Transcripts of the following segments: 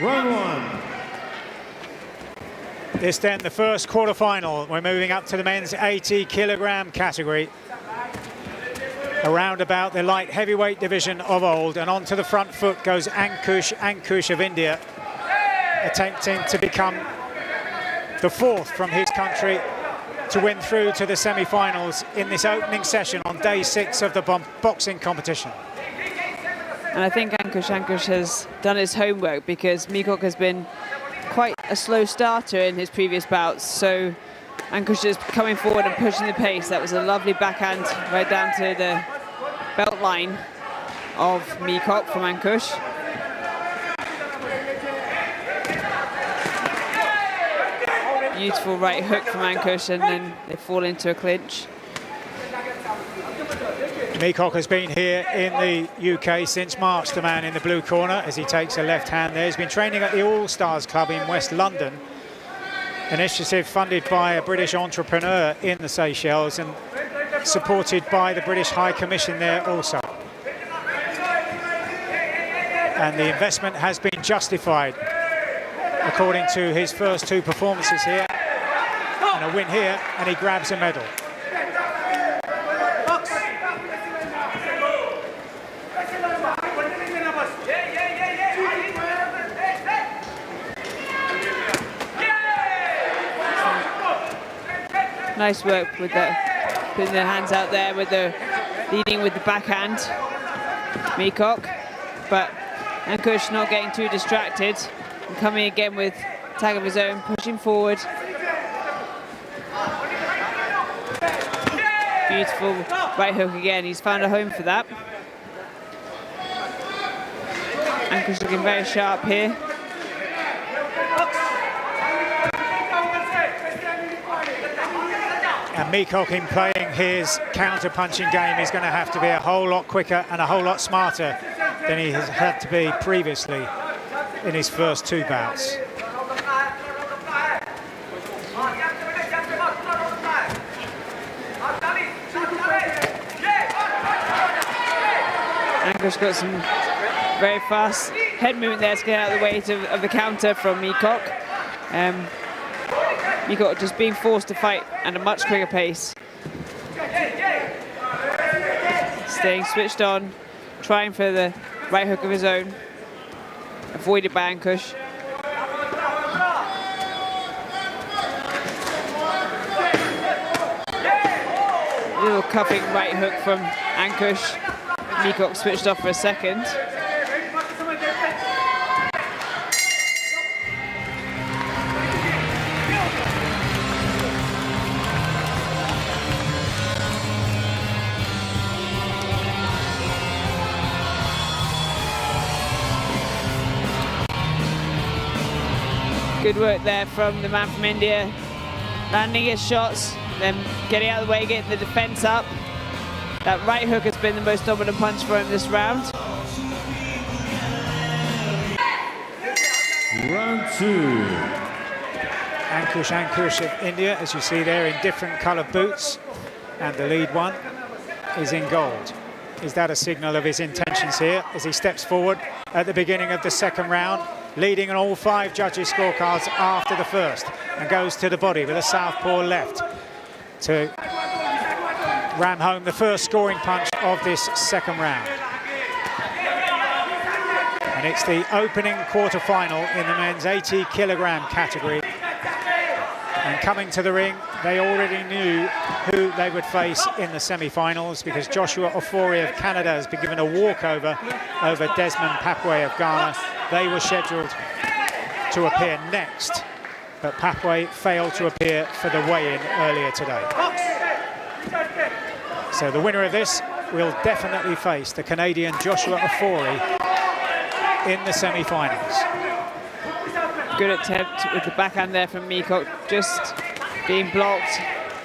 Round one. This then the first quarter-final. We're moving up to the men's 80-kilogram category. Around about the light heavyweight division of old, and onto the front foot goes Ankush of India, attempting to become the fourth from his country to win through to the semi-finals in this opening session on day 6 of the boxing competition. And I think Ankush has done his homework, because MICOCK has been quite a slow starter in his previous bouts. So Ankush is coming forward and pushing the pace. That was a lovely backhand right down to the belt line of MICOCK from Ankush. Beautiful right hook from Ankush, and then they fall into a clinch. MICOCK has been here in the UK since March, the man in the blue corner, as he takes a left hand there. He's been training at the All-Stars Club in West London, initiative funded by a British entrepreneur in the Seychelles and supported by the British High Commission there also. And the investment has been justified, according to his first 2 performances here. And a win here, and he grabs a medal. Nice work with the putting their hands out there, with the leading with the backhand, MICOCK, but Ankush not getting too distracted and coming again with tag of his own, pushing forward. Beautiful right hook again. He's found a home for that. Ankush looking very sharp here. And MICOCK, in playing his counter-punching game, is going to have to be a whole lot quicker and a whole lot smarter than he has had to be previously in his first 2 bouts. Ankush got some very fast head movement there to get out of the way of the counter from MICOCK. MICOCK just being forced to fight at a much quicker pace. Staying switched on, trying for the right hook of his own. Avoided by Ankush. Little cuffing right hook from Ankush. MICOCK switched off for a second. Good work there from the man from India, landing his shots, then getting out of the way, getting the defense up. That right hook has been the most dominant punch for him this round. Round 2. Ankush of India, as you see there, in different coloured boots, and the lead one is in gold. Is that a signal of his intentions here as he steps forward at the beginning of the second round, leading on all 5 judges' scorecards after the first, and goes to the body with a southpaw left to ram home the first scoring punch of this second round. And it's the opening quarter-final in the men's 80-kilogram category. And coming to the ring, they already knew who they would face in the semi-finals, because Joshua Ofori of Canada has been given a walkover over Desmond Papwe of Ghana. They were scheduled to appear next, but Papwe failed to appear for the weigh-in earlier today. So the winner of this will definitely face the Canadian Joshua Ofori in the semi-finals. Good attempt with the backhand there from MICOCK, just being blocked,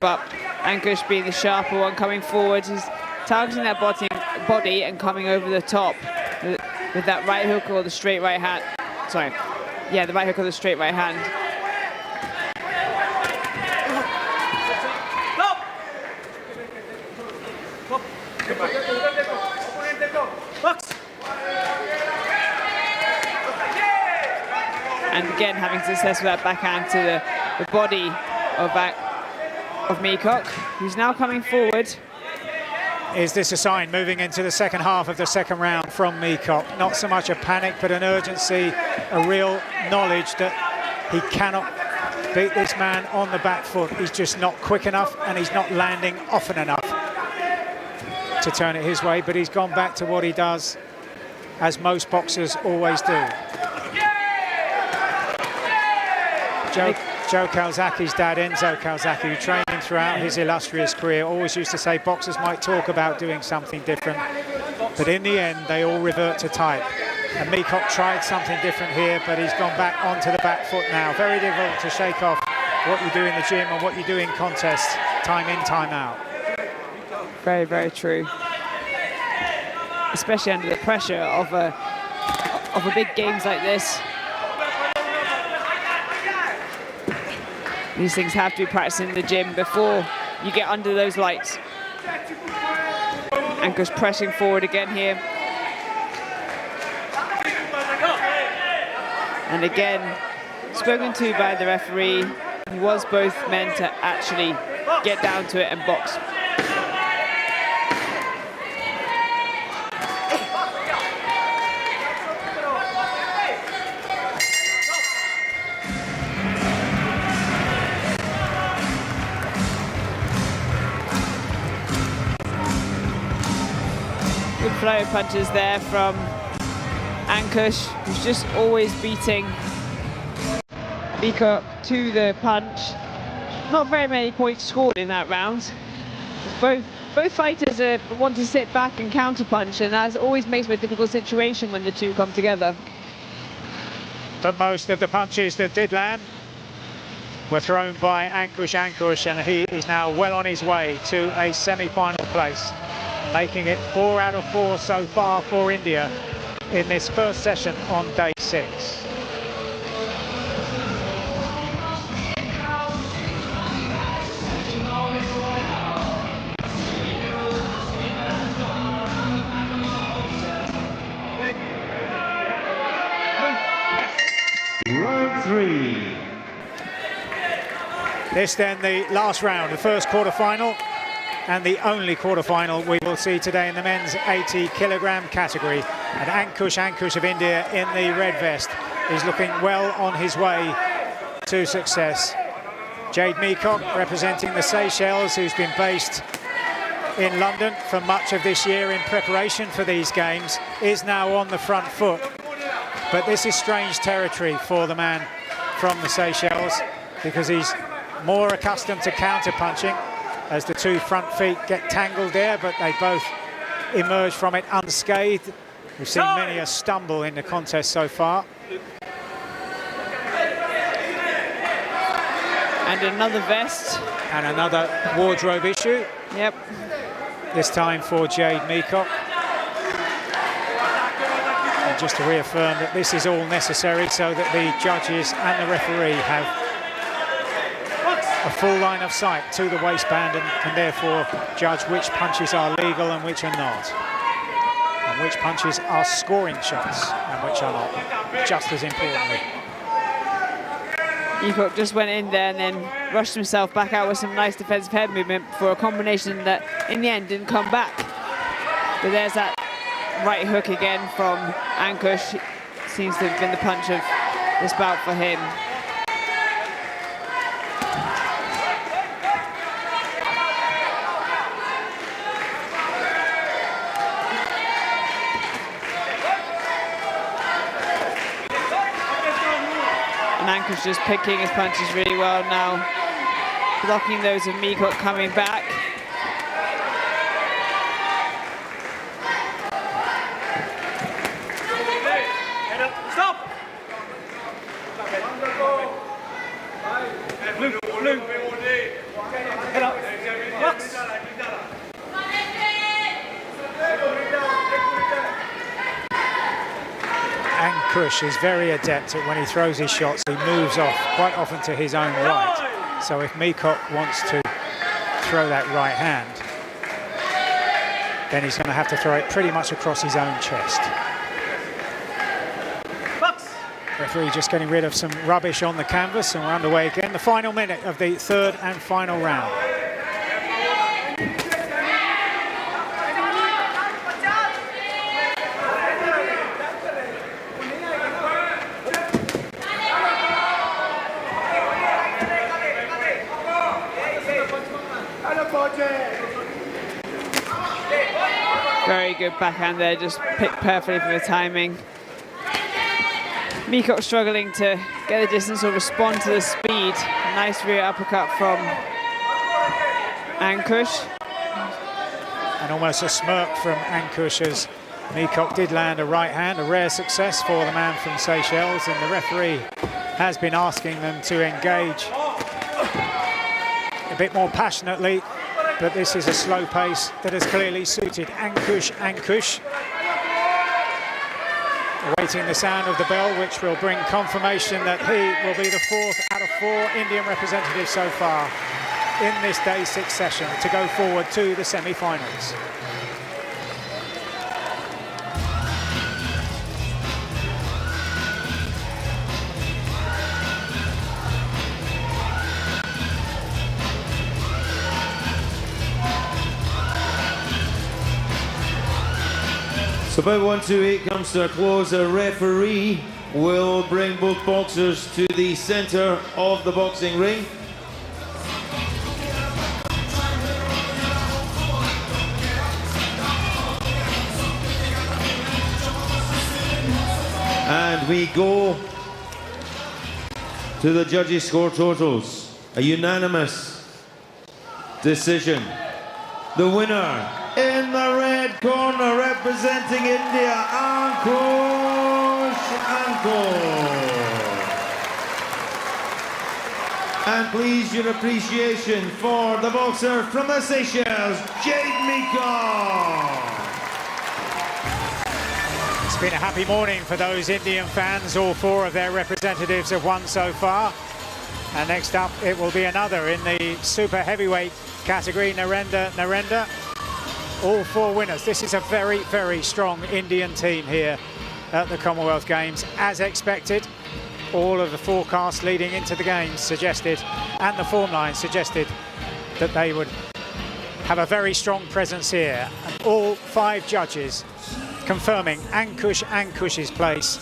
but Ankush being the sharper one coming forward. He's targeting that body and coming over the top with that right hook or the straight right hand. Sorry, yeah, the right hook or the straight right hand. and again having success with that backhand to the body of MICOCK, who's now coming forward. Is this a sign moving into the second half of the second round from MICOCK? Not so much a panic, but an urgency, a real knowledge that he cannot beat this man on the back foot. He's just not quick enough, and he's not landing often enough to turn it his way, but he's gone back to what he does, as most boxers always do. Joe Calzacchi's dad, Enzo Calzacchi, who trained him throughout his illustrious career, always used to say boxers might talk about doing something different, but in the end, they all revert to type. And MICOCK tried something different here, but he's gone back onto the back foot now. Very difficult to shake off what you do in the gym and what you do in contests, time in, time out. Very, very true. Especially under the pressure of a big games like this. These things have to be practiced in the gym before you get under those lights. Ankush pressing forward again here. And again, spoken to by the referee, he was both men to actually get down to it and box. Good flow of punches there from Ankush, who's just always beating MICOCK to the punch. Not very many points scored in that round. Both fighters want to sit back and counter punch, and that always makes it a difficult situation when the two come together. But most of the punches that did land were thrown by Ankush, and he is now well on his way to a semi-final place, making it 4 out of 4 so far for India in this first session on day 6. Round 3. This then the last round, the first quarter-final, and the only quarter-final we will see today in the men's 80-kilogram category. And Ankush of India in the red vest is looking well on his way to success. Jade MICOCK, representing the Seychelles, who's been based in London for much of this year in preparation for these games, is now on the front foot. But this is strange territory for the man from the Seychelles, because he's more accustomed to counter-punching as the two front feet get tangled there, but they both emerge from it unscathed. We've seen many a stumble in the contest so far. And another vest. And another wardrobe issue. Yep. This time for Jade MICOCK. And just to reaffirm that this is all necessary so that the judges and the referee have a full line of sight to the waistband and can therefore judge which punches are legal and which are not. And which punches are scoring shots and which are not, just as importantly. MICOCK just went in there and then rushed himself back out with some nice defensive head movement for a combination that in the end didn't come back. But there's that right hook again from Ankush. Seems to have been the punch of this bout for him. And Ankush just picking his punches really well now, blocking those of MICOCK coming back. Stop! Blue. Head up. Box. Ankush is very adept at when he throws his shots, he moves off quite often to his own right. So if MICOCK wants to throw that right hand, then he's going to have to throw it pretty much across his own chest. Box. Referee just getting rid of some rubbish on the canvas, and we're underway again. The final minute of the third and final round. Very good backhand there, just picked perfectly for the timing. MICOCK struggling to get the distance or respond to the speed. Nice rear uppercut from Ankush. And almost a smirk from Ankush as MICOCK did land a right hand, a rare success for the man from Seychelles, and the referee has been asking them to engage a bit more passionately, but this is a slow pace that has clearly suited Ankush. Awaiting the sound of the bell, which will bring confirmation that he will be the 4th out of 4 Indian representatives so far in this day 6 session to go forward to the semi-finals. So bout 1-2-8 comes to a close. A referee will bring both boxers to the center of the boxing ring. And we go to the judges' score totals. A unanimous decision. The winner in the red corner, representing India, Ankush. And please, your appreciation for the boxer from the Seychelles, Jade MICOCK. It's been a happy morning for those Indian fans. All 4 of their representatives have won so far. And next up, it will be another in the super heavyweight category, Narendra. All 4 winners. This is a very, very strong Indian team here at the Commonwealth Games. As expected, all of the forecasts leading into the games suggested, and the form line suggested, that they would have a very strong presence here. And all 5 judges confirming Ankush's place